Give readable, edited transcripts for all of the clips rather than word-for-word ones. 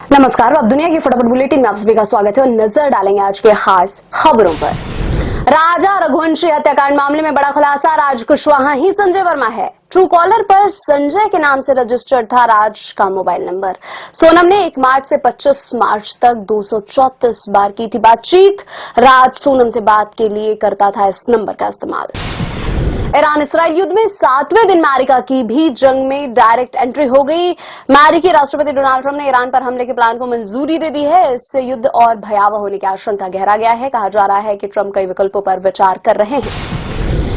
नमस्कार, अब दुनिया की फटाफट बुलेटिन में आप सभी का स्वागत है और नजर डालेंगे आज के खास खबरों पर। राजा रघुवंशी हत्याकांड मामले में बड़ा खुलासा, राज कुशवाहा ही संजय वर्मा है। ट्रू कॉलर पर संजय के नाम से रजिस्टर्ड था राज का मोबाइल नंबर। सोनम ने 1 मार्च से 25 मार्च तक 234 बार की थी बातचीत। राज सोनम से बात के लिए करता था इस नंबर का इस्तेमाल। ईरान इसराइल युद्ध में 7वें दिन अमेरिका की भी जंग में डायरेक्ट एंट्री हो गई। अमेरिकी राष्ट्रपति डोनाल्ड ट्रंप ने ईरान पर हमले के प्लान को मंजूरी दे दी है। इससे युद्ध और भयावह होने की आशंका गहरा गया है। कहा जा रहा है कि ट्रंप कई विकल्पों पर विचार कर रहे हैं।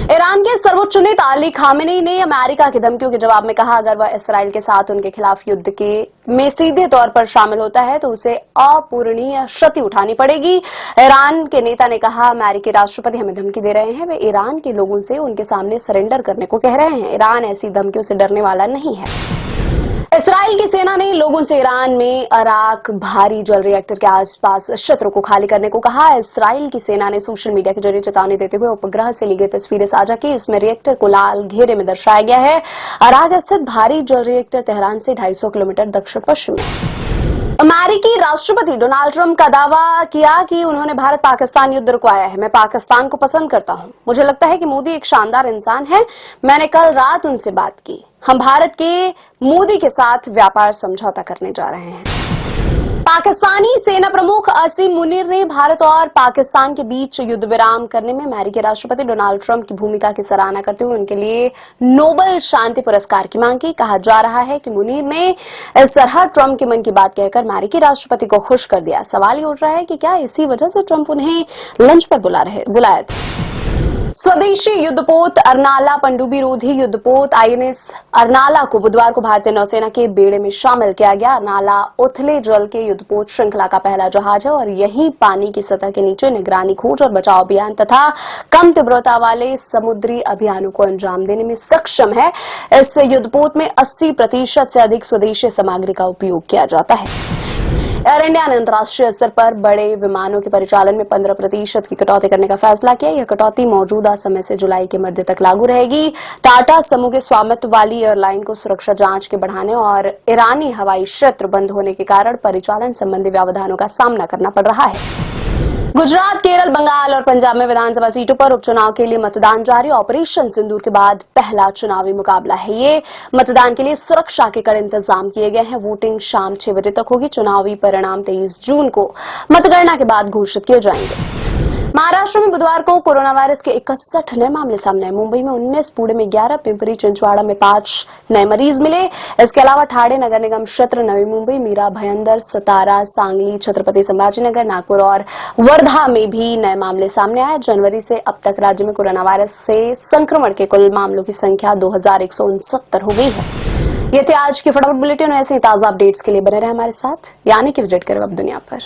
ईरान के सर्वोच्च नेता अली खामेनी ने अमेरिका की धमकियों के जवाब में कहा, अगर वह इसराइल के साथ उनके खिलाफ युद्ध के में सीधे तौर पर शामिल होता है तो उसे अपूरणीय क्षति उठानी पड़ेगी। ईरान के नेता ने कहा, अमेरिकी राष्ट्रपति हमें धमकी दे रहे हैं, वे ईरान के लोगों से उनके सामने सरेंडर करने को कह रहे हैं। ईरान ऐसी धमकियों से डरने वाला नहीं है। इसराइल की सेना ने लोगों से ईरान में अराक भारी जल रिएक्टर के आसपास क्षेत्रों को खाली करने को कहा। इसराइल की सेना ने सोशल मीडिया के जरिए चेतावनी देते हुए उपग्रह से ली गई तस्वीरें साझा की। इसमें रिएक्टर को लाल घेरे में दर्शाया गया है। अराक स्थित भारी जल रिएक्टर तेहरान से 250 किलोमीटर दक्षिण पश्चिम में। अमेरिकी राष्ट्रपति डोनाल्ड ट्रंप का दावा किया कि उन्होंने भारत पाकिस्तान युद्ध रुकवाया है। मैं पाकिस्तान को पसंद करता हूं। मुझे लगता है कि मोदी एक शानदार इंसान है। मैंने कल रात उनसे बात की। हम भारत के मोदी के साथ व्यापार समझौता करने जा रहे हैं। पाकिस्तानी सेना प्रमुख असीम मुनीर ने भारत और पाकिस्तान के बीच युद्ध विराम करने में अमेरिकी राष्ट्रपति डोनाल्ड ट्रंप की भूमिका की सराहना करते हुए उनके लिए नोबेल शांति पुरस्कार की मांग की। कहा जा रहा है कि मुनीर ने इस तरह ट्रंप के मन की बात कहकर अमेरिकी राष्ट्रपति को खुश कर दिया। सवाल ये उठ रहा है कि क्या इसी वजह से ट्रंप उन्हें लंच पर बुलाया था। स्वदेशी युद्धपोत अरनाला पनडुब्बी रोधी युद्धपोत आईएनएस अरनाला को बुधवार को भारतीय नौसेना के बेड़े में शामिल किया गया। अरनाला उथले जल के युद्धपोत श्रृंखला का पहला जहाज है और यही पानी की सतह के नीचे निगरानी, खोज और बचाव अभियान तथा कम तीव्रता वाले समुद्री अभियानों को अंजाम देने में सक्षम है। इस युद्धपोत में 80% से अधिक स्वदेशी सामग्री का उपयोग किया जाता है। एयर इंडिया ने अंतर्राष्ट्रीय स्तर पर बड़े विमानों के परिचालन में 15% की कटौती करने का फैसला किया। यह कटौती मौजूदा समय से जुलाई के मध्य तक लागू रहेगी। टाटा समूह के स्वामित्व वाली एयरलाइन को सुरक्षा जांच के बढ़ाने और ईरानी हवाई क्षेत्र बंद होने के कारण परिचालन संबंधी व्यवधानों का सामना करना पड़ रहा है। गुजरात, केरल, बंगाल और पंजाब में विधानसभा सीटों पर उपचुनाव के लिए मतदान जारी। ऑपरेशन सिंदूर के बाद पहला चुनावी मुकाबला है ये। मतदान के लिए सुरक्षा के कड़े इंतजाम किए गए हैं। वोटिंग शाम 6 बजे तक होगी। चुनावी परिणाम 23 जून को मतगणना के बाद घोषित किए जाएंगे। महाराष्ट्र में बुधवार को कोरोना वायरस के 61 नए मामले सामने आए। मुंबई में 19, पुणे में 11, पिंपरी चिंचवाड़ा में 5 नए मरीज मिले। इसके अलावा ठाणे नगर निगम क्षेत्र, नवी मुंबई, मीरा, भयंदर, सतारा, सांगली, छत्रपति संभाजीनगर, नागपुर और वर्धा में भी नए मामले सामने आए। जनवरी से अब तक राज्य में कोरोना वायरस से संक्रमण के कुल मामलों की संख्या 2169 हो गई है। ये थे आज की फटाफट बुलेटिन। ऐसे ही ताजा अपडेट्स के लिए बने रहे हमारे साथ, यानी कि विजिट करें अब दुनिया पर।